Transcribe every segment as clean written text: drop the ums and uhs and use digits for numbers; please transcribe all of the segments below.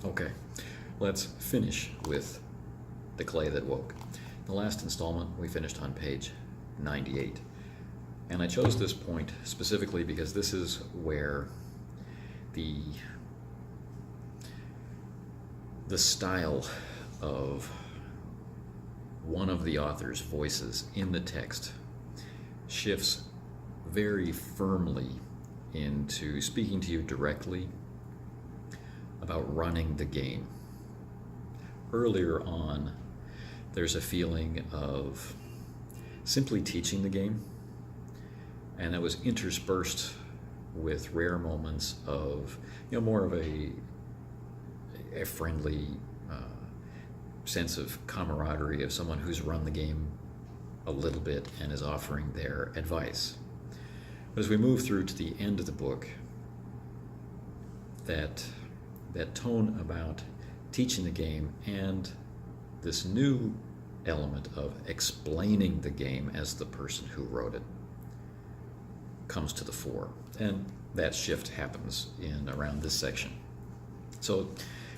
Okay, let's finish with The Clay That Woke. The last installment we finished on page 98. And I chose this point specifically because this is where the style of one of the author's voices in the text shifts very firmly into speaking to you directly about running the game. Earlier on, there's a feeling of simply teaching the game, and that was interspersed with rare moments of, more of a friendly sense of camaraderie of someone who's run the game a little bit and is offering their advice. But as we move through to the end of the book, that tone about teaching the game and this new element of explaining the game as the person who wrote it comes to the fore. And that shift happens in around this section. So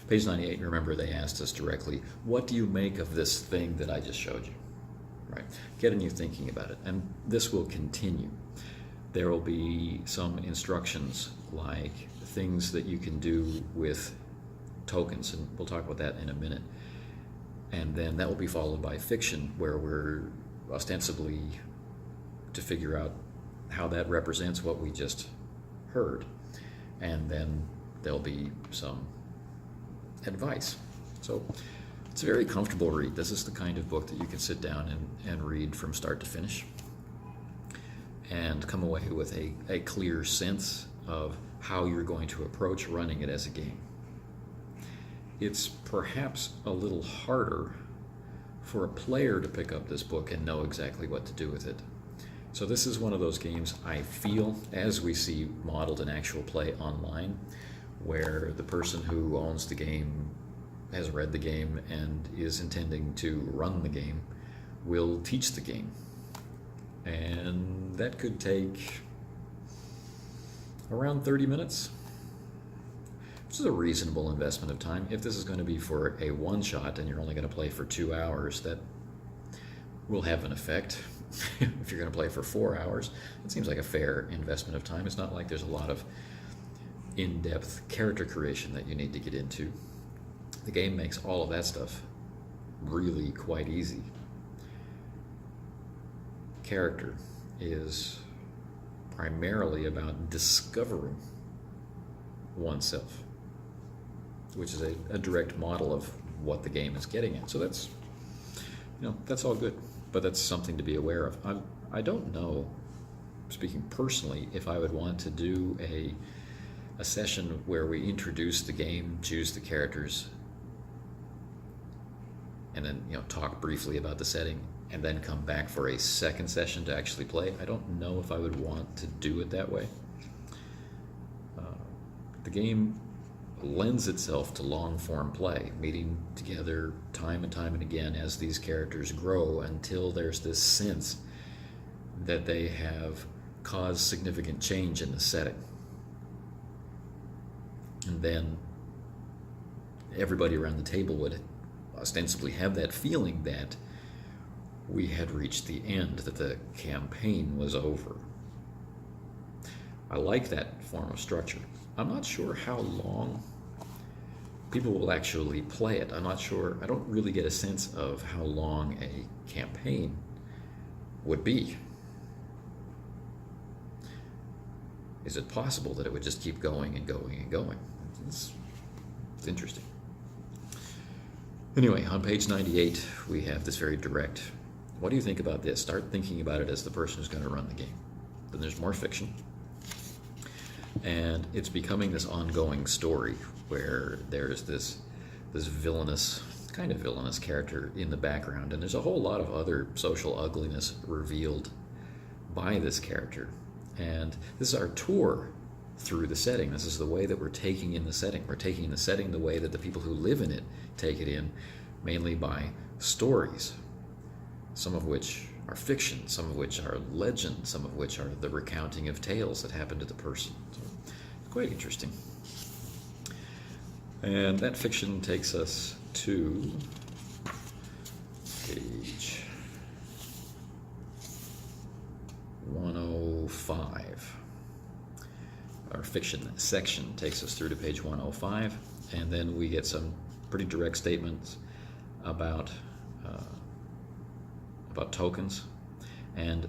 page 98, remember they asked us directly, what do you make of this thing that I just showed you? Right? Getting you thinking about it. And this will continue. There will be some instructions like things that you can do with tokens, and we'll talk about that in a minute. And then that will be followed by fiction, where we're ostensibly to figure out how that represents what we just heard. And then there'll be some advice. So it's a very comfortable read. This is the kind of book that you can sit down and read from start to finish and come away with a clear sense of how you're going to approach running it as a game. It's perhaps a little harder for a player to pick up this book and know exactly what to do with it. So this is one of those games I feel, as we see modeled in actual play online, where the person who owns the game has read the game and is intending to run the game will teach the game. And that could take around 30 minutes, which is a reasonable investment of time. If this is going to be for a one-shot and you're only going to play for 2 hours, that will have an effect. If you're going to play for 4 hours, it seems like a fair investment of time. It's not like there's a lot of in-depth character creation that you need to get into. The game makes all of that stuff really quite easy. Character is primarily about discovering oneself, which is a direct model of what the game is getting at. So that's, that's all good, but that's something to be aware of. I don't know, speaking personally, if I would want to do a session where we introduce the game, choose the characters, and then talk briefly about the setting, and then come back for a second session to actually play. I don't know if I would want to do it that way. The game lends itself to long-form play, meeting together time and again as these characters grow until there's this sense that they have caused significant change in the setting. And then everybody around the table would ostensibly have that feeling that we had reached the end, that the campaign was over. I like that form of structure. I'm not sure how long people will actually play it. I'm not sure. I don't really get a sense of how long a campaign would be. Is it possible that it would just keep going and going and going? It's interesting. Anyway, on page 98, we have this very direct, what do you think about this? Start thinking about it as the person who's going to run the game. Then there's more fiction. And it's becoming this ongoing story where there's this villainous, kind of villainous character in the background. And there's a whole lot of other social ugliness revealed by this character. And this is our tour through the setting. This is the way that we're taking in the setting. We're taking in the setting the way that the people who live in it take it in, mainly by stories, some of which are fiction, some of which are legend, some of which are the recounting of tales that happened to the person. So it's quite interesting. And that fiction takes us to page 105. Our fiction section takes us through to page 105, and then we get some pretty direct statements about tokens. And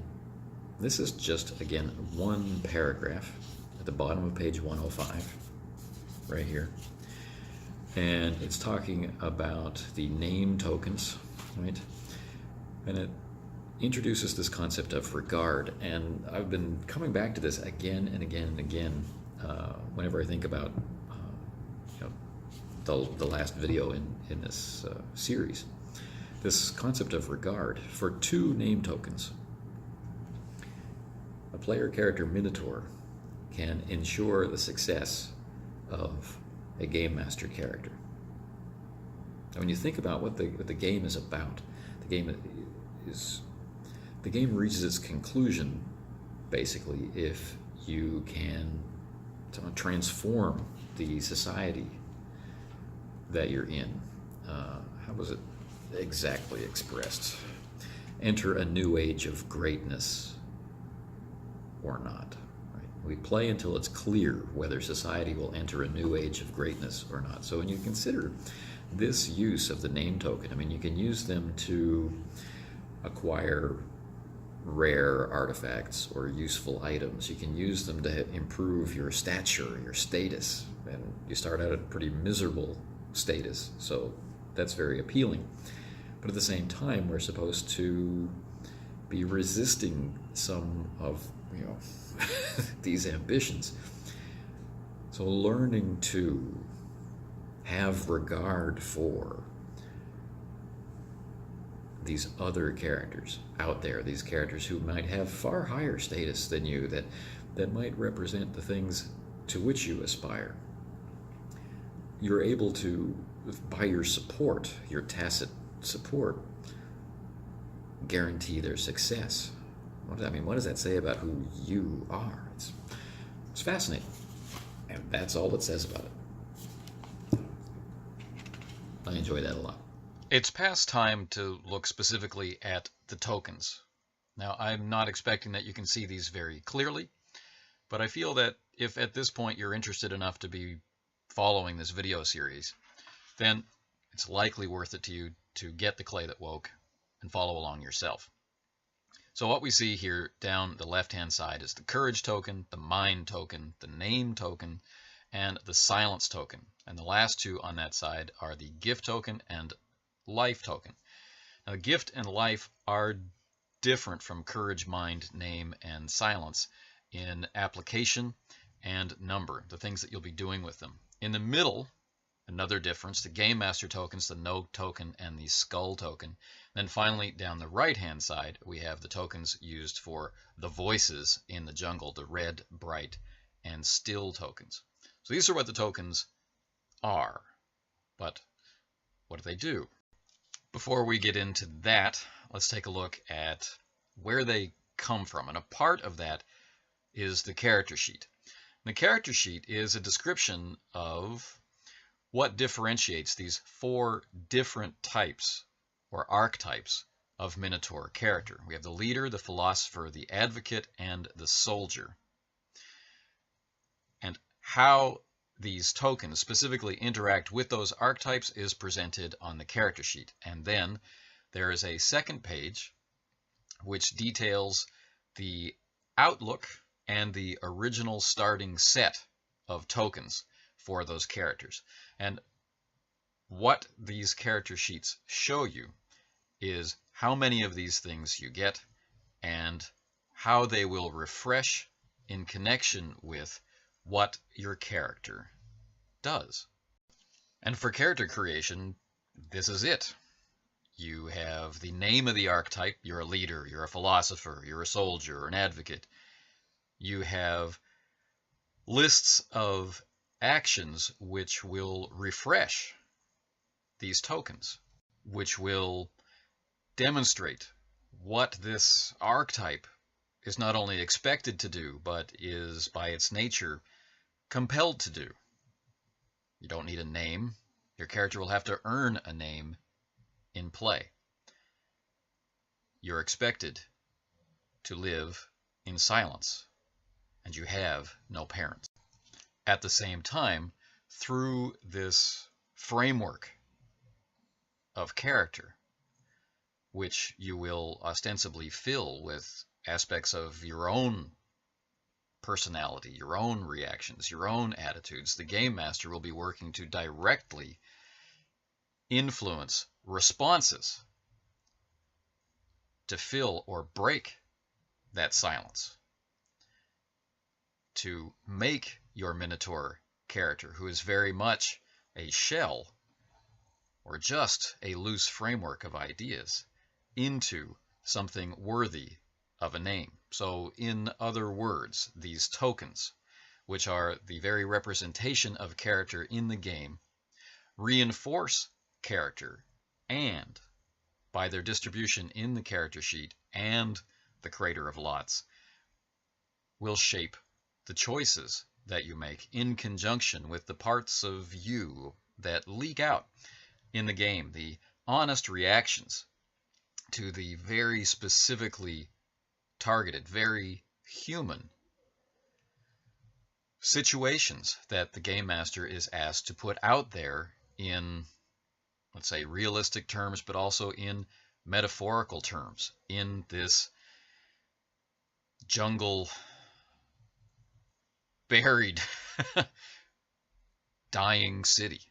this is just, again, one paragraph at the bottom of page 105, right here. And it's talking about the name tokens, right? And it introduces this concept of regard. And I've been coming back to this again and again and again whenever I think about the last video in this series. This concept of regard for two name tokens. A player character Minotaur can ensure the success of a game master character. Now, when you think about what the game is about, the game reaches its conclusion basically if you can transform the society that you're in. How was it exactly expressed? Enter a new age of greatness or not. Right? We play until it's clear whether society will enter a new age of greatness or not. So when you consider this use of the name token, I mean, you can use them to acquire rare artifacts or useful items. You can use them to improve your stature, your status, and you start out at a pretty miserable status, so that's very appealing. But at the same time, we're supposed to be resisting some of these ambitions. So learning to have regard for these other characters out there, these characters who might have far higher status than you, that might represent the things to which you aspire. You're able to, by your support, your tacit support, guarantee their success. What does that mean? What does that say about who you are? It's fascinating. And that's all it says about it. I enjoy that a lot. It's past time to look specifically at the tokens. Now, I'm not expecting that you can see these very clearly, but I feel that if at this point you're interested enough to be following this video series, then it's likely worth it to you to get the Clay That Woke and follow along yourself. So what we see here down the left-hand side is the Courage token, the Mind token, the Name token, and the Silence token. And the last two on that side are the Gift token and Life token. Now, the Gift and Life are different from Courage, Mind, Name, and Silence in application and number, the things that you'll be doing with them. In the middle, another difference, the Game Master tokens, the Note token, and the Skull token. Then finally, down the right-hand side, we have the tokens used for the voices in the jungle, the Red, Bright, and Still tokens. So these are what the tokens are, but what do they do? Before we get into that, let's take a look at where they come from. And a part of that is the character sheet. And the character sheet is a description of what differentiates these four different types or archetypes of Minotaur character. We have the leader, the philosopher, the advocate, and the soldier. And how these tokens specifically interact with those archetypes is presented on the character sheet. And then there is a second page which details the outlook and the original starting set of tokens for those characters. And what these character sheets show you is how many of these things you get and how they will refresh in connection with what your character does. And for character creation, this is it. You have the name of the archetype. You're a leader, you're a philosopher, you're a soldier, or an advocate. You have lists of actions which will refresh these tokens, which will demonstrate what this archetype is not only expected to do, but is by its nature compelled to do. You don't need a name. Your character will have to earn a name in play. You're expected to live in silence, and you have no parents. At the same time, through this framework of character, which you will ostensibly fill with aspects of your own personality, your own reactions, your own attitudes, the game master will be working to directly influence responses to fill or break that silence, to make your Minotaur character, who is very much a shell or just a loose framework of ideas, into something worthy of a name. So in other words, these tokens, which are the very representation of character in the game, reinforce character, and by their distribution in the character sheet and the Krater of Lots, will shape the choices that you make in conjunction with the parts of you that leak out in the game, the honest reactions to the very specifically targeted, very human situations that the game master is asked to put out there in, let's say, realistic terms, but also in metaphorical terms, in this jungle buried dying city,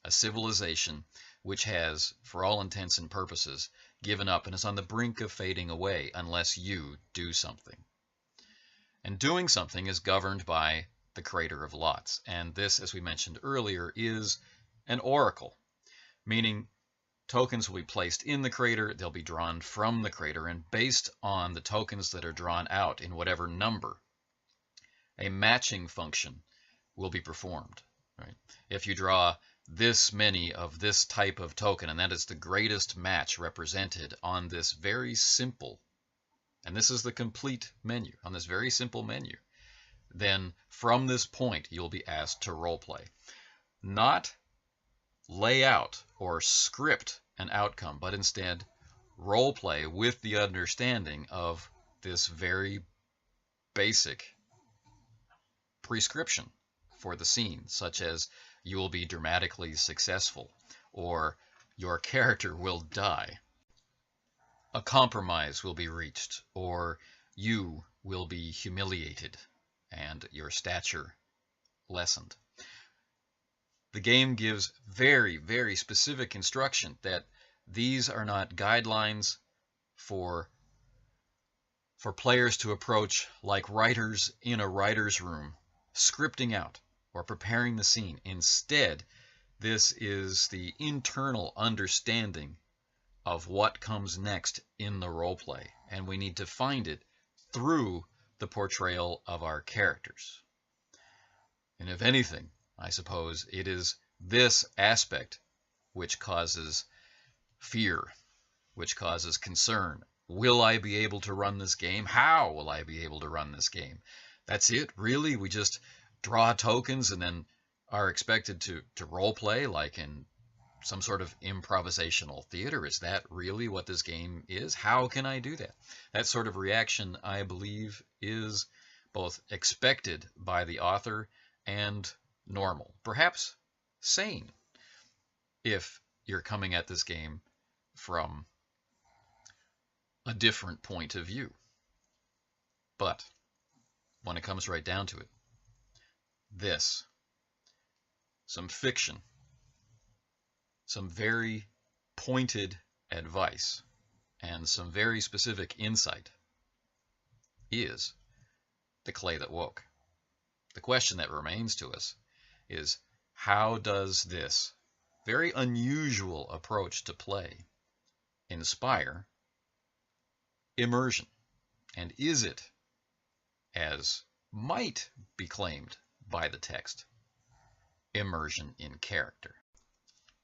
a civilization which has, for all intents and purposes, given up and is on the brink of fading away unless you do something. And doing something is governed by the Krater of Lots. And this, as we mentioned earlier, is an oracle, meaning tokens will be placed in the crater, they'll be drawn from the crater, and based on the tokens that are drawn out in whatever number, a matching function will be performed. Right? If you draw this many of this type of token, and that is the greatest match represented on this very simple, and this is the complete menu, on this very simple menu, then from this point you'll be asked to roleplay. Not lay out or script an outcome, but instead roleplay with the understanding of this very basic prescription for the scene, such as you will be dramatically successful, or your character will die, a compromise will be reached, or you will be humiliated and your stature lessened. The game gives very, very specific instruction that these are not guidelines for players to approach like writers in a writer's room, scripting out or preparing the scene. Instead, this is the internal understanding of what comes next in the roleplay, and we need to find it through the portrayal of our characters. And if anything, I suppose it is this aspect which causes fear, which causes concern. Will I be able to run this game? How will I be able to run this game? That's it? Really? We just draw tokens and then are expected to role play like in some sort of improvisational theater? Is that really what this game is? How can I do that? That sort of reaction, I believe, is both expected by the author and normal, perhaps sane, if you're coming at this game from a different point of view. But when it comes right down to it, this, some fiction, some very pointed advice, and some very specific insight is the clay that woke. The question that remains to us is, how does this very unusual approach to play inspire immersion? And is it, as might be claimed by the text, immersion in character?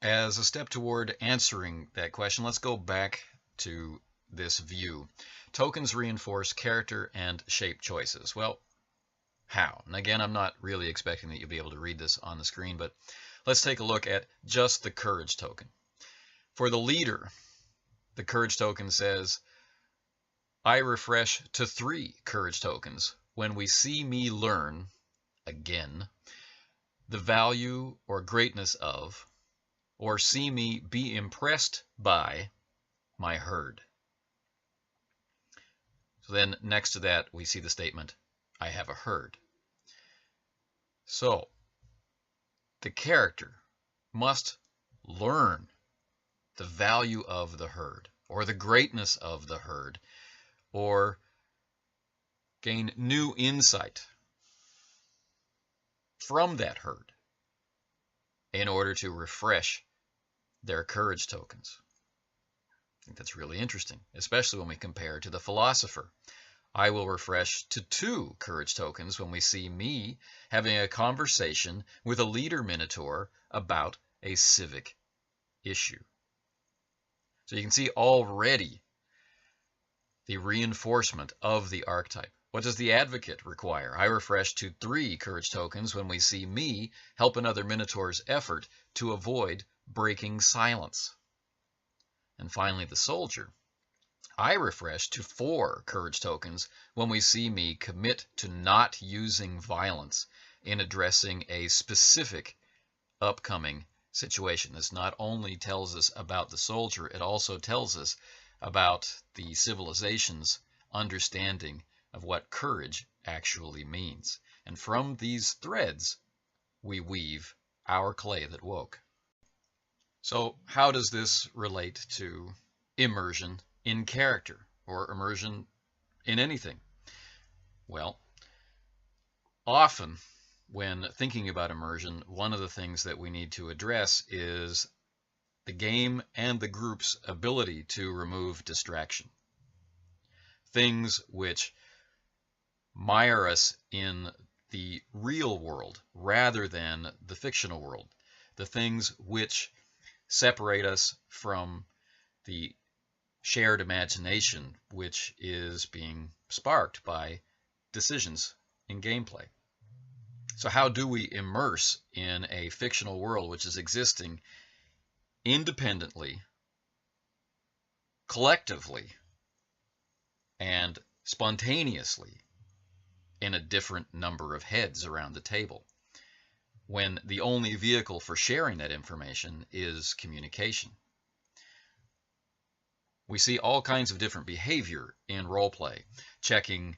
As a step toward answering that question, let's go back to this view. Tokens reinforce character and shape choices. Well, how. And again, I'm not really expecting that you'll be able to read this on the screen, but let's take a look at just the courage token. For the leader, the courage token says, I refresh to 3 courage tokens when we see me learn, again, the value or greatness of, or see me be impressed by my herd. So then next to that, we see the statement, I have a herd. So the character must learn the value of the herd, or the greatness of the herd, or gain new insight from that herd in order to refresh their courage tokens. I think that's really interesting, especially when we compare to the philosopher. I will refresh to 2 courage tokens when we see me having a conversation with a leader minotaur about a civic issue. So you can see already the reinforcement of the archetype. What does the advocate require? I refresh to 3 courage tokens when we see me help another minotaur's effort to avoid breaking silence. And finally, the soldier. I refresh to 4 courage tokens when we see me commit to not using violence in addressing a specific upcoming situation. This not only tells us about the soldier, it also tells us about the civilization's understanding of what courage actually means. And from these threads, we weave our clay that woke. So how does this relate to immersion in character, or immersion in anything? Well, often when thinking about immersion, one of the things that we need to address is the game and the group's ability to remove distraction. Things which mire us in the real world rather than the fictional world. The things which separate us from the shared imagination which is being sparked by decisions in gameplay. So how do we immerse in a fictional world which is existing independently, collectively, and spontaneously in a different number of heads around the table, when the only vehicle for sharing that information is communication? We see all kinds of different behavior in roleplay, checking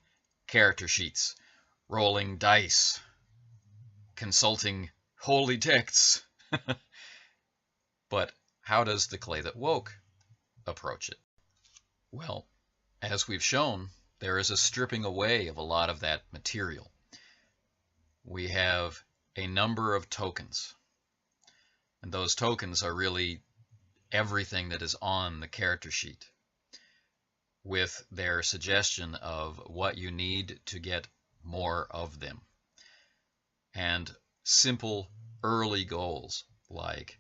character sheets, rolling dice, consulting holy texts. But how does the clay that woke approach it? Well, as we've shown, there is a stripping away of a lot of that material. We have a number of tokens, and those tokens are really everything that is on the character sheet, with their suggestion of what you need to get more of them, and simple early goals like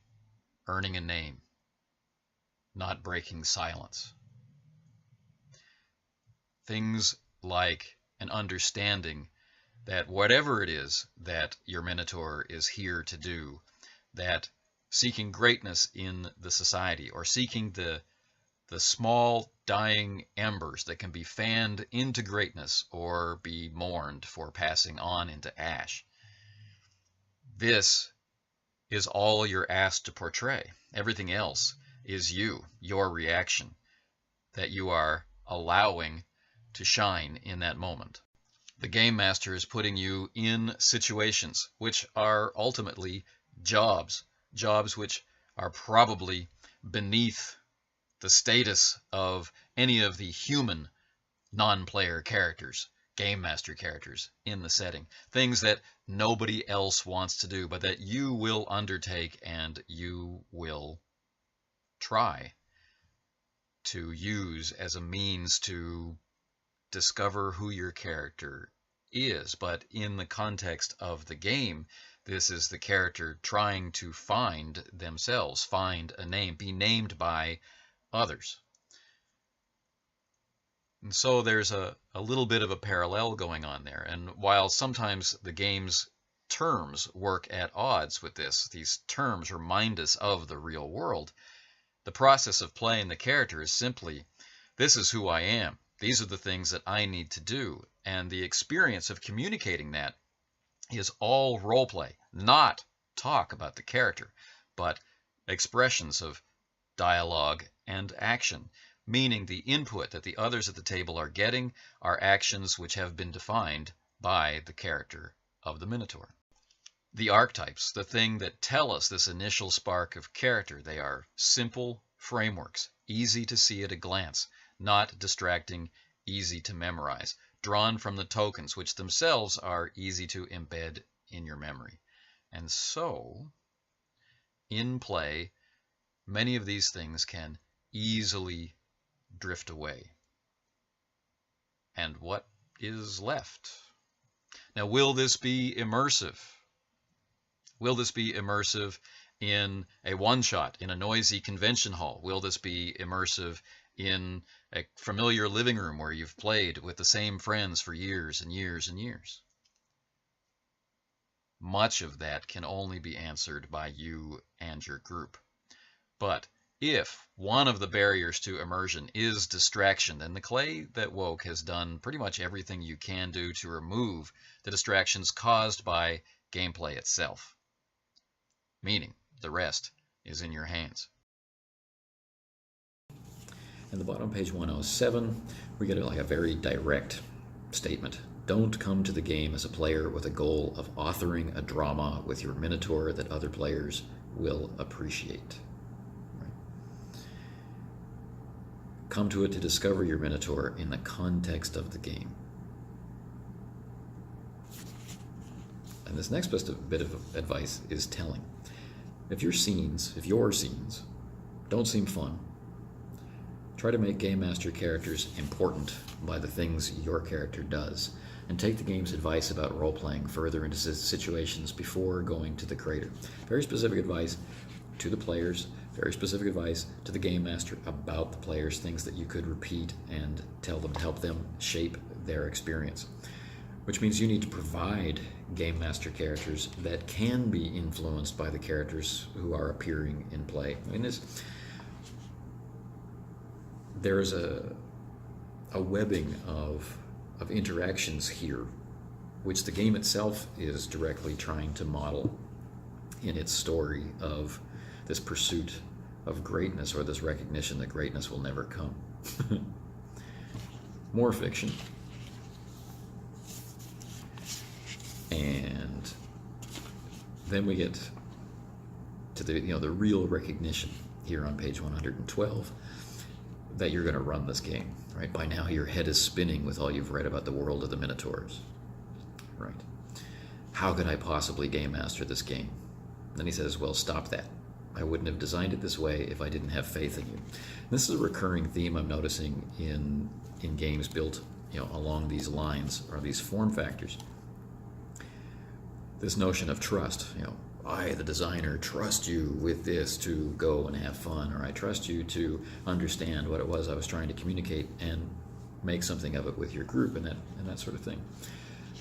earning a name, not breaking silence. Things like an understanding that whatever it is that your Minotaur is here to do, that seeking greatness in the society, or seeking the small dying embers that can be fanned into greatness or be mourned for passing on into ash. This is all you're asked to portray. Everything else is you, your reaction, that you are allowing to shine in that moment. The Game Master is putting you in situations which are ultimately jobs which are probably beneath the status of any of the human non-player characters, Game Master characters in the setting. Things that nobody else wants to do, but that you will undertake and you will try to use as a means to discover who your character is. But in the context of the game, this is the character trying to find themselves, find a name, be named by others. And so there's a little bit of a parallel going on there. And while sometimes the game's terms work at odds with this, these terms remind us of the real world, the process of playing the character is simply, this is who I am. These are the things that I need to do. And the experience of communicating that is all role play, not talk about the character, but expressions of dialogue and action, meaning the input that the others at the table are getting are actions which have been defined by the character of the Minotaur. The archetypes, the thing that tell us this initial spark of character, they are simple frameworks, easy to see at a glance, not distracting, easy to memorize, drawn from the tokens, which themselves are easy to embed in your memory. And so, in play, many of these things can easily drift away. And what is left? Now, will this be immersive? Will this be immersive in a one-shot, in a noisy convention hall? Will this be immersive in a familiar living room where you've played with the same friends for years and years and years? Much of that can only be answered by you and your group. But if one of the barriers to immersion is distraction, then the Clay That Woke has done pretty much everything you can do to remove the distractions caused by gameplay itself. Meaning, the rest is in your hands. In the bottom page 107, we get like a very direct statement. Don't come to the game as a player with a goal of authoring a drama with your Minotaur that other players will appreciate. Right? Come to it to discover your Minotaur in the context of the game. And this next bit of advice is telling. If your scenes don't seem fun, try to make Game Master characters important by the things your character does, and take the game's advice about role-playing further into situations before going to the Krater. Very specific advice to the players, very specific advice to the Game Master about the players, things that you could repeat and tell them to help them shape their experience. Which means you need to provide Game Master characters that can be influenced by the characters who are appearing in play. I mean, there's a webbing of interactions here, which the game itself is directly trying to model in its story of this pursuit of greatness, or this recognition that greatness will never come. More fiction. And then we get to the real recognition here on page 112 that you're going to run this game, right? By now your head is spinning with all you've read about the world of the Minotaurs, right? How could I possibly game master this game? Then he says, well, stop that. I wouldn't have designed it this way if I didn't have faith in you. And this is a recurring theme I'm noticing in games built along these lines, or these form factors. This notion of trust, I, the designer, trust you with this to go and have fun, or I trust you to understand what it was I was trying to communicate and make something of it with your group, and that sort of thing.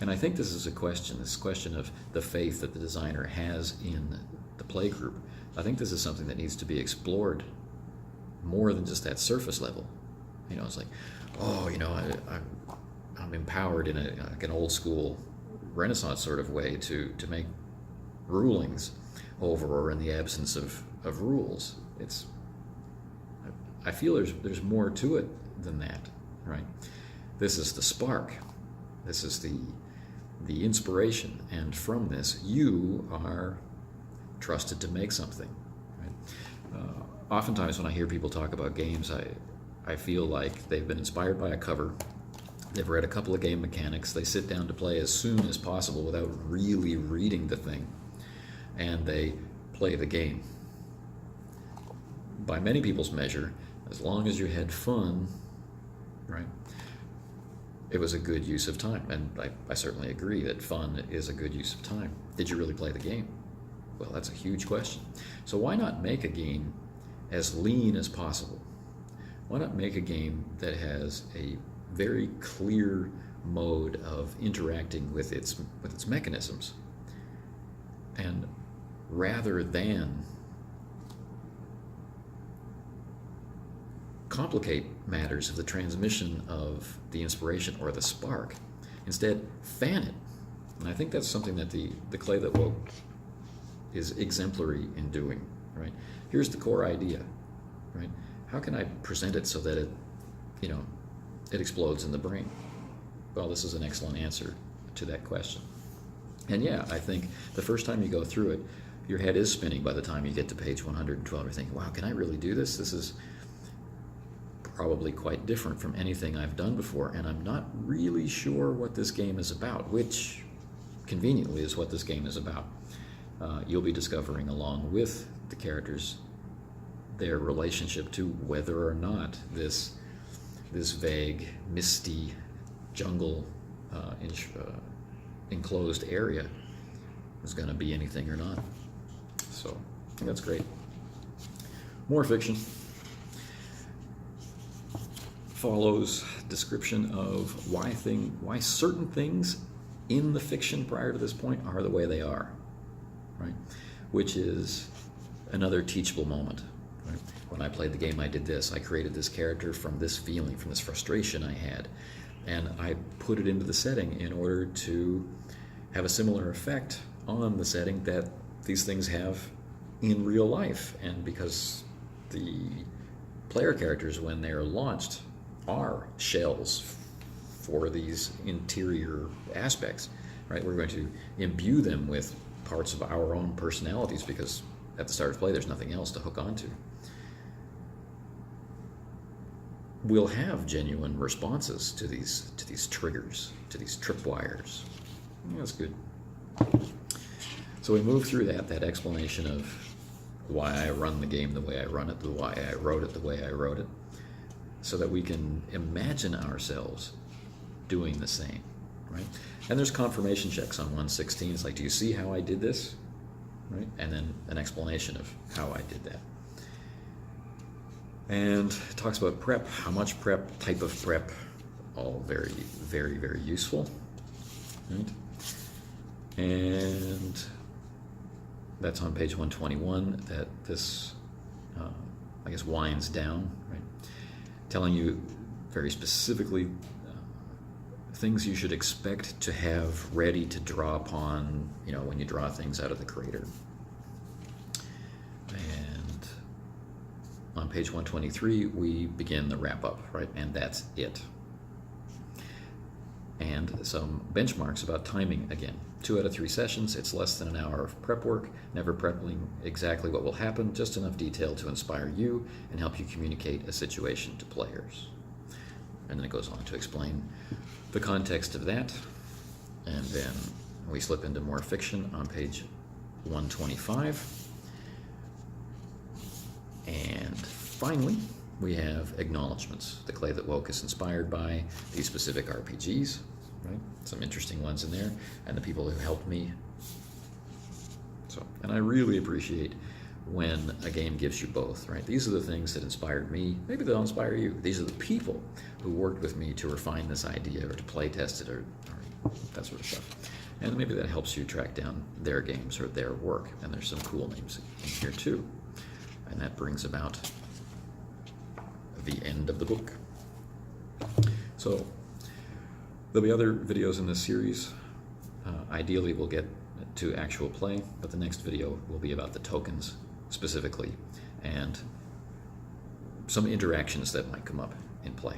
And I think this is this question of the faith that the designer has in the play group. I think this is something that needs to be explored more than just that surface level. It's like, I'm empowered in an old school Renaissance sort of way to make rulings over, or in the absence of rules. I feel there's more to it than that, right? This is the spark. This is the inspiration, and from this you are trusted to make something, right? Oftentimes when I hear people talk about games, I feel like they've been inspired by a cover. They've read a couple of game mechanics. They sit down to play as soon as possible without really reading the thing, and they play the game. By many people's measure, as long as you had fun, right, it was a good use of time. And I certainly agree that fun is a good use of time. Did you really play the game? Well, that's a huge question. So why not make a game as lean as possible? Why not make a game that has a very clear mode of interacting with its mechanisms. And rather than complicate matters of the transmission of the inspiration or the spark, instead fan it. And I think that's something that the Clay That Woke is exemplary in doing, right? Here's the core idea, right? How can I present it so that it, it explodes in the brain? Well, this is an excellent answer to that question. And yeah, I think the first time you go through it, your head is spinning by the time you get to page 112. You're thinking, wow, can I really do this? This is probably quite different from anything I've done before, and I'm not really sure what this game is about, which conveniently is what this game is about. You'll be discovering along with the characters their relationship to whether or not this vague, misty jungle enclosed area is going to be anything or not. So I think that's great. More fiction follows description of why certain things in the fiction prior to this point are the way they are, right? Which is another teachable moment. Right? When I played the game, I did this. I created this character from this feeling, from this frustration I had, and I put it into the setting in order to have a similar effect on the setting that these things have in real life. And because the player characters, when they're launched, are shells for these interior aspects, right? We're going to imbue them with parts of our own personalities because at the start of play there's nothing else to hook onto. We'll have genuine responses to these triggers, to these tripwires. Yeah, that's good. So we move through that explanation of why I run the game the way I run it, why I wrote it the way I wrote it, so that we can imagine ourselves doing the same, right? And there's confirmation checks on 116. It's like, do you see how I did this? Right? And then an explanation of how I did that. And it talks about prep, how much prep, type of prep, all very, very, very useful, right? And that's on page 121 that this, I guess, winds down, right? Telling you very specifically things you should expect to have ready to draw upon, when you draw things out of the Krater. And on page 123, we begin the wrap-up, right? And that's it. And some benchmarks about timing again. 2 out of 3 sessions, it's less than an hour of prep work, never prepping exactly what will happen, just enough detail to inspire you and help you communicate a situation to players. And then it goes on to explain the context of that. And then we slip into more fiction on page 125. And finally, we have acknowledgments. The Clay That Woke is inspired by these specific RPGs, right? Some interesting ones in there, and the people who helped me. So, and I really appreciate when a game gives you both, right? These are the things that inspired me. Maybe they'll inspire you. These are the people who worked with me to refine this idea or to play test it or that sort of stuff. And maybe that helps you track down their games or their work. And there's some cool names in here too. And that brings about the end of the book. So there'll be other videos in this series. Ideally, we'll get to actual play, but the next video will be about the tokens specifically and some interactions that might come up in play.